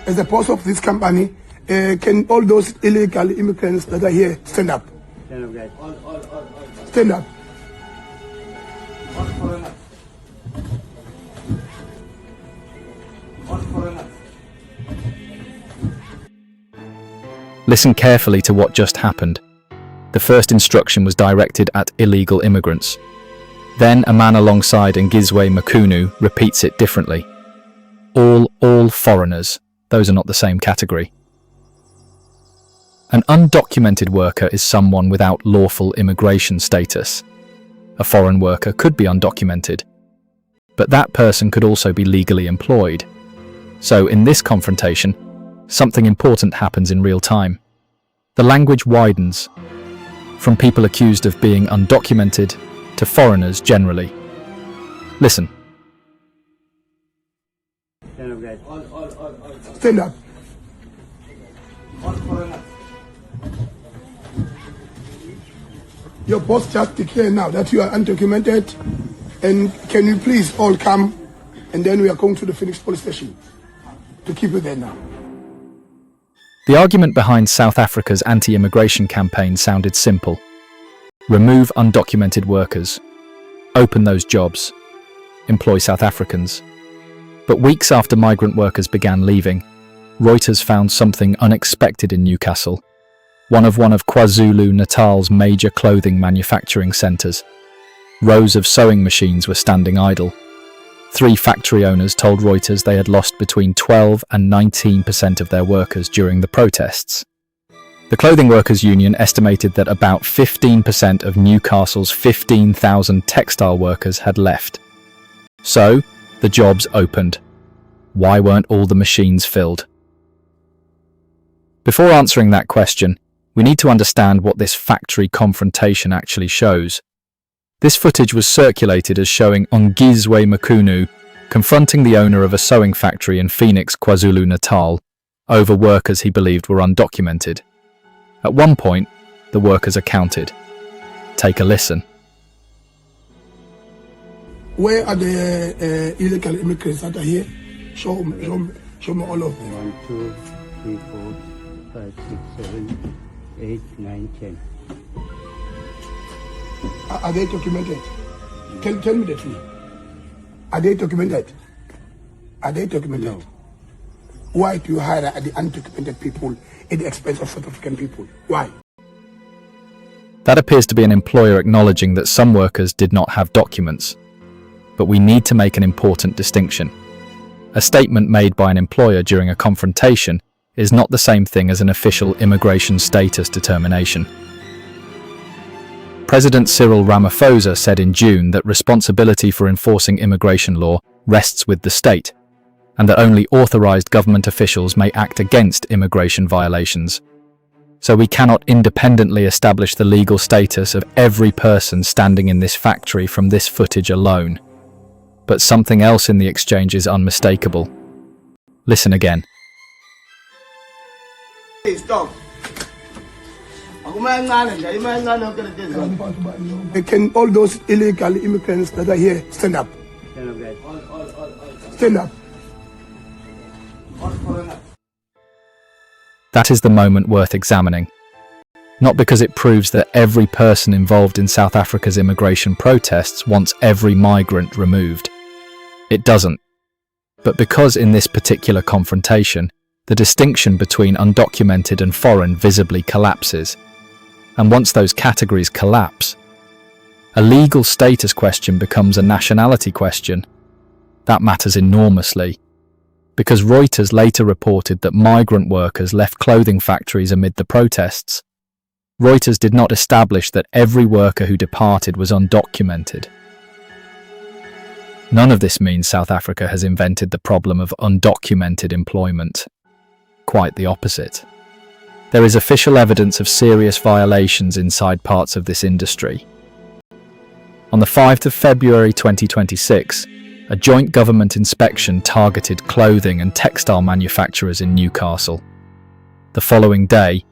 as the boss of this company, can all those illegal immigrants that are here stand up? Stand up, guys. All. Stand up. All foreigners. All foreigners. Listen carefully to what just happened. The first instruction was directed at illegal immigrants. Then a man alongside Ngizwe Mchunu repeats it differently. All foreigners. Those are not the same category. An undocumented worker is someone without lawful immigration status. A foreign worker could be undocumented, but that person could also be legally employed. So in this confrontation, something important happens in real time. The language widens, from people accused of being undocumented to foreigners generally. Listen. Stand up, guys. All. Stand up. All foreigners. Your boss just declared now that you are undocumented, and can you please all come, and then we are going to the Phoenix police station to keep you there now. The argument behind South Africa's anti-immigration campaign sounded simple. Remove undocumented workers, open those jobs, employ South Africans. But weeks after migrant workers began leaving, Reuters found something unexpected in Newcastle, one of KwaZulu-Natal's major clothing manufacturing centres. Rows of sewing machines were standing idle. 3 factory owners told Reuters they had lost between 12 and 19% of their workers during the protests. The Clothing Workers Union estimated that about 15% of Newcastle's 15,000 textile workers had left. So, the jobs opened. Why weren't all the machines filled? Before answering that question, we need to understand what this factory confrontation actually shows. This footage was circulated as showing Ngizwe Mchunu confronting the owner of a sewing factory in Phoenix, KwaZulu-Natal, over workers he believed were undocumented. At one point, the workers are counted. Take a listen. Where are the illegal immigrants that are here? Show me all of them. 1, 2, 3, 4, 5, 6, 7, 8, 9, 10. Are they documented? Tell me the truth. Are they documented? Are they documented? No. Why do you hire the undocumented people at the expense of South African people? Why? That appears to be an employer acknowledging that some workers did not have documents. But we need to make an important distinction. A statement made by an employer during a confrontation is not the same thing as an official immigration status determination. President Cyril Ramaphosa said in June that responsibility for enforcing immigration law rests with the state, and that only authorized government officials may act against immigration violations. So we cannot independently establish the legal status of every person standing in this factory from this footage alone. But something else in the exchange is unmistakable. Listen again. Hey, stop. Can all those illegal immigrants that are here stand up? Stand up, guys. All. Stand up. All foreigners. That is the moment worth examining. Not because it proves that every person involved in South Africa's immigration protests wants every migrant removed. It doesn't. But because in this particular confrontation, the distinction between undocumented and foreign visibly collapses. And once those categories collapse, a legal status question becomes a nationality question. That matters enormously, because Reuters later reported that migrant workers left clothing factories amid the protests. Reuters did not establish that every worker who departed was undocumented. None of this means South Africa has invented the problem of undocumented employment. Quite the opposite. There is official evidence of serious violations inside parts of this industry. On the 5th of February 2026, a joint government inspection targeted clothing and textile manufacturers in Newcastle. The following day,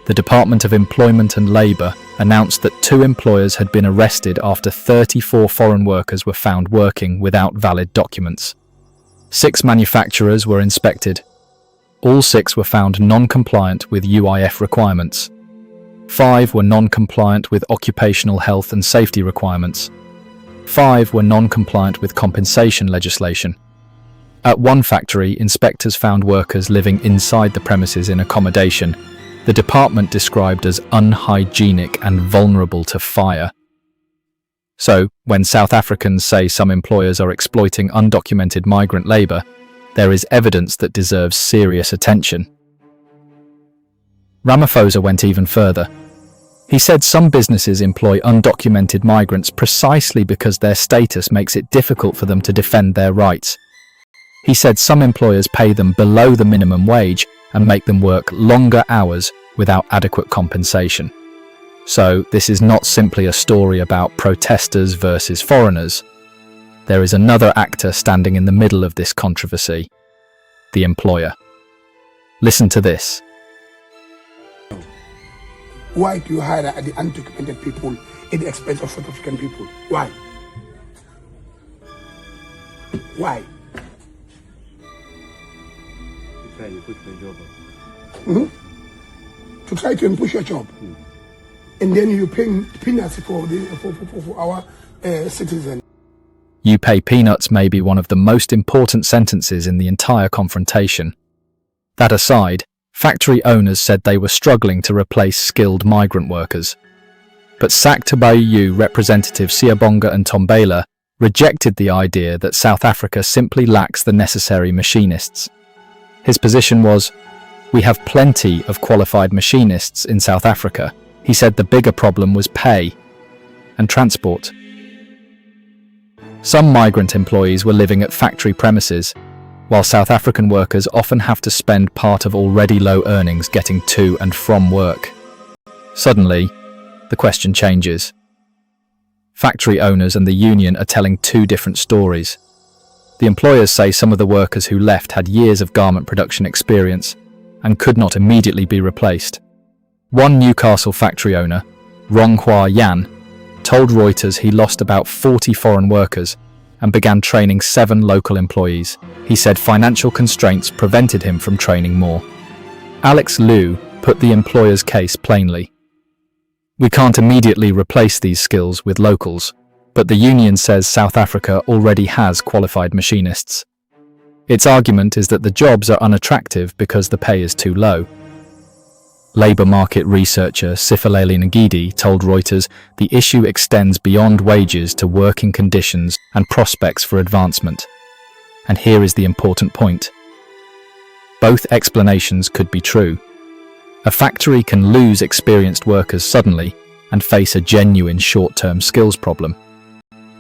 the Department of Employment and Labour announced that 2 employers had been arrested after 34 foreign workers were found working without valid documents. 6 manufacturers were inspected. All 6 were found non-compliant with UIF requirements. 5 were non-compliant with occupational health and safety requirements. 5 were non-compliant with compensation legislation. At one factory, inspectors found workers living inside the premises in accommodation, the department described as unhygienic and vulnerable to fire. So, when South Africans say some employers are exploiting undocumented migrant labour, there is evidence that deserves serious attention. Ramaphosa went even further. He said some businesses employ undocumented migrants precisely because their status makes it difficult for them to defend their rights. He said some employers pay them below the minimum wage and make them work longer hours without adequate compensation. So, this is not simply a story about protesters versus foreigners. There is another actor standing in the middle of this controversy: the employer. Listen to this. Why do you hire the undocumented people at the expense of South African people? Why? Why? Try to push my job up. To try to push your job. And then you pay peanuts for our citizens. You pay peanuts may be one of the most important sentences in the entire confrontation. That aside, factory owners said they were struggling to replace skilled migrant workers. But SACTBU representative Siyabonga and Ntombela rejected the idea that South Africa simply lacks the necessary machinists. His position was, "We have plenty of qualified machinists in South Africa." He said the bigger problem was pay and transport. Some migrant employees were living at factory premises, while South African workers often have to spend part of already low earnings getting to and from work. Suddenly, the question changes. Factory owners and the union are telling 2 different stories. The employers say some of the workers who left had years of garment production experience and could not immediately be replaced. One Newcastle factory owner, Ronghua Yan, told Reuters he lost about 40 foreign workers and began training 7 local employees. He said financial constraints prevented him from training more. Alex Liu put the employer's case plainly. "We can't immediately replace these skills with locals, but the union says South Africa already has qualified machinists. Its argument is that the jobs are unattractive because the pay is too low." Labour market researcher Sifaleli Ngidi told Reuters the issue extends beyond wages to working conditions and prospects for advancement. And here is the important point. Both explanations could be true. A factory can lose experienced workers suddenly and face a genuine short-term skills problem.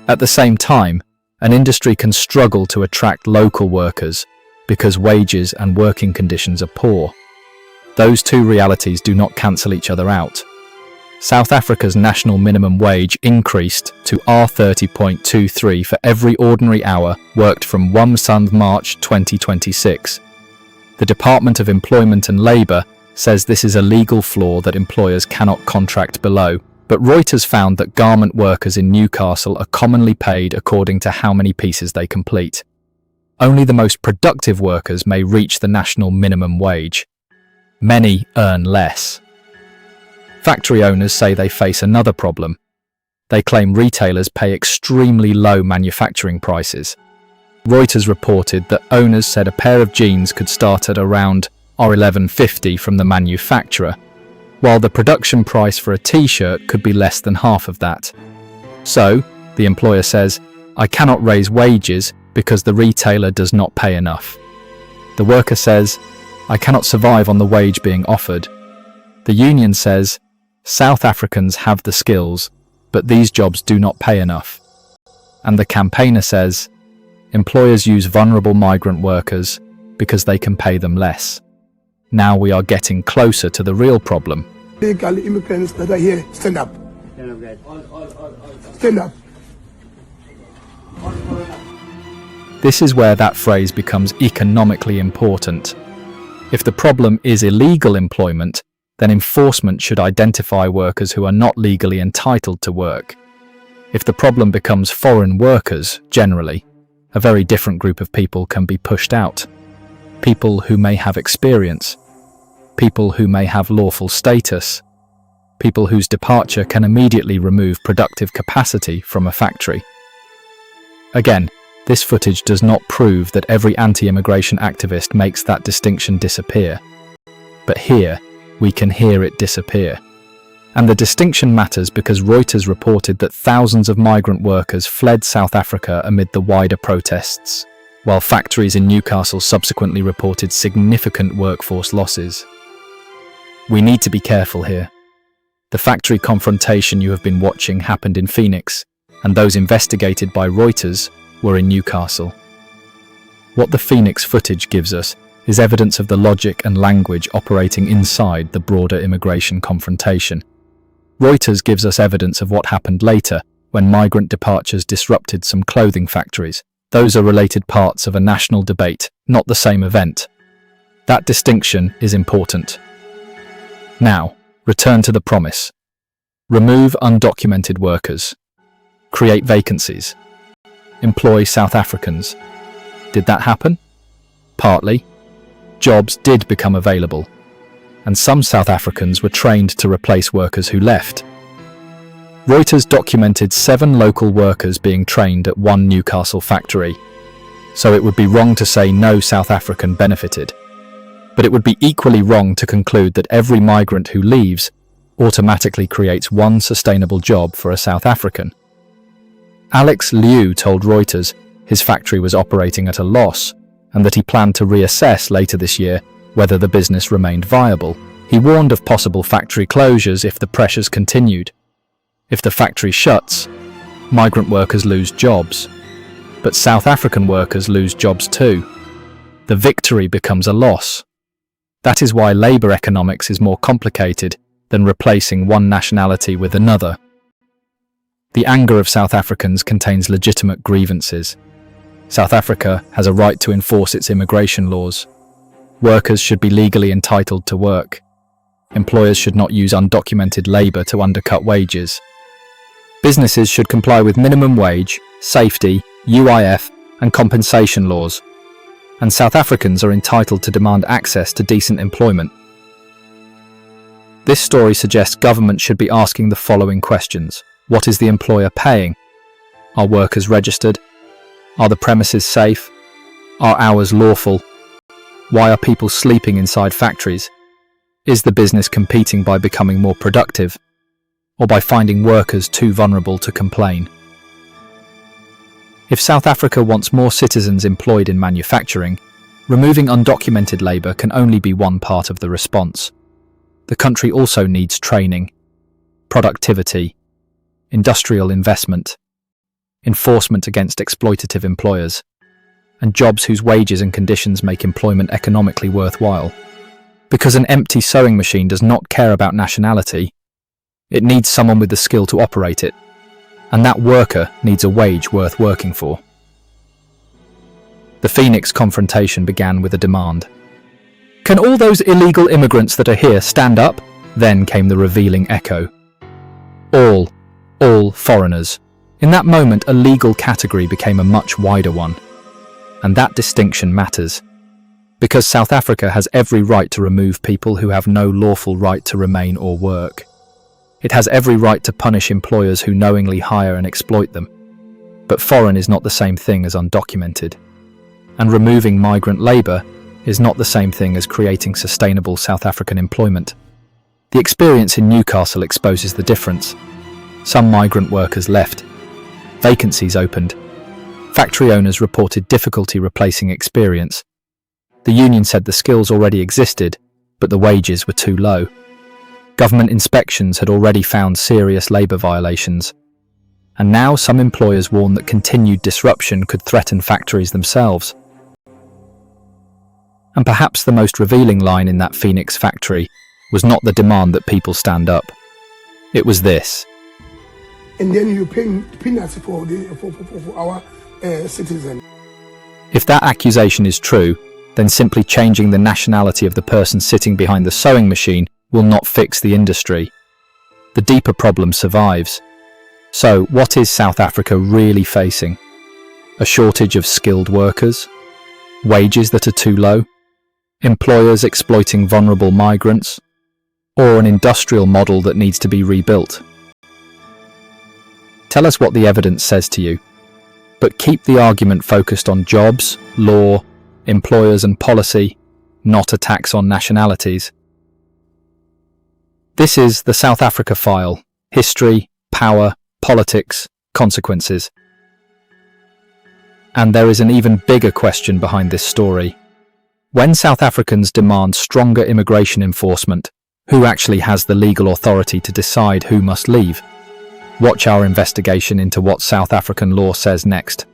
At the same time, an industry can struggle to attract local workers because wages and working conditions are poor. Those 2 realities do not cancel each other out. South Africa's national minimum wage increased to R30.23 for every ordinary hour worked from 1 March 2026. The Department of Employment and Labour says this is a legal flaw that employers cannot contract below, but Reuters found that garment workers in Newcastle are commonly paid according to how many pieces they complete. Only the most productive workers may reach the national minimum wage. Many earn less. Factory owners say they face another problem. They claim retailers pay extremely low manufacturing prices. Reuters reported that owners said a pair of jeans could start at around R11.50 from the manufacturer, while the production price for a t-shirt could be less than half of that. So, the employer says, "I cannot raise wages because the retailer does not pay enough." The worker says, "I cannot survive on the wage being offered." The union says, "South Africans have the skills, but these jobs do not pay enough." And the campaigner says, "Employers use vulnerable migrant workers because they can pay them less." Now we are getting closer to the real problem. Legal immigrants that are here, stand up. Stand up, guys. Stand up. This is where that phrase becomes economically important. If the problem is illegal employment, then enforcement should identify workers who are not legally entitled to work. If the problem becomes foreign workers, generally, a very different group of people can be pushed out. People who may have experience, people who may have lawful status, people whose departure can immediately remove productive capacity from a factory. Again, this footage does not prove that every anti-immigration activist makes that distinction disappear. But here, we can hear it disappear. And the distinction matters because Reuters reported that thousands of migrant workers fled South Africa amid the wider protests, while factories in Newcastle subsequently reported significant workforce losses. We need to be careful here. The factory confrontation you have been watching happened in Phoenix, and those investigated by Reuters were in Newcastle. What the Phoenix footage gives us is evidence of the logic and language operating inside the broader immigration confrontation. Reuters gives us evidence of what happened later when migrant departures disrupted some clothing factories. Those are related parts of a national debate, not the same event. That distinction is important. Now, return to the promise. Remove undocumented workers. Create vacancies. Employ South Africans. Did that happen? Partly. Jobs did become available, and some South Africans were trained to replace workers who left. Reuters documented 7 local workers being trained at one Newcastle factory, so it would be wrong to say no South African benefited. But it would be equally wrong to conclude that every migrant who leaves automatically creates one sustainable job for a South African. Alex Liu told Reuters his factory was operating at a loss and that he planned to reassess later this year whether the business remained viable. He warned of possible factory closures if the pressures continued. If the factory shuts, migrant workers lose jobs, but South African workers lose jobs too. The victory becomes a loss. That is why labour economics is more complicated than replacing one nationality with another. The anger of South Africans contains legitimate grievances. South Africa has a right to enforce its immigration laws. Workers should be legally entitled to work. Employers should not use undocumented labour to undercut wages. Businesses should comply with minimum wage, safety, UIF, and compensation laws. And South Africans are entitled to demand access to decent employment. This story suggests government should be asking the following questions. What is the employer paying? Are workers registered? Are the premises safe? Are hours lawful? Why are people sleeping inside factories? Is the business competing by becoming more productive, or by finding workers too vulnerable to complain? If South Africa wants more citizens employed in manufacturing, removing undocumented labour can only be one part of the response. The country also needs training, productivity, industrial investment, enforcement against exploitative employers, and jobs whose wages and conditions make employment economically worthwhile. Because an empty sewing machine does not care about nationality, it needs someone with the skill to operate it, and that worker needs a wage worth working for. The Phoenix confrontation began with a demand. Can all those illegal immigrants that are here stand up? Then came the revealing echo. All foreigners. In that moment, a legal category became a much wider one. And that distinction matters. Because South Africa has every right to remove people who have no lawful right to remain or work. It has every right to punish employers who knowingly hire and exploit them. But foreign is not the same thing as undocumented. And removing migrant labour is not the same thing as creating sustainable South African employment. The experience in Newcastle exposes the difference. Some migrant workers left. Vacancies opened. Factory owners reported difficulty replacing experience. The union said the skills already existed, but the wages were too low. Government inspections had already found serious labour violations. And now some employers warn that continued disruption could threaten factories themselves. And perhaps the most revealing line in that Phoenix factory was not the demand that people stand up. It was this. And then you pay peanuts for our citizens. If that accusation is true, then simply changing the nationality of the person sitting behind the sewing machine will not fix the industry. The deeper problem survives. So, what is South Africa really facing? A shortage of skilled workers? Wages that are too low? Employers exploiting vulnerable migrants? Or an industrial model that needs to be rebuilt? Tell us what the evidence says to you, but keep the argument focused on jobs, law, employers and policy, not attacks on nationalities. This is the South Africa File: history, power, politics, consequences. And there is an even bigger question behind this story. When South Africans demand stronger immigration enforcement, who actually has the legal authority to decide who must leave? Watch our investigation into what South African law says next.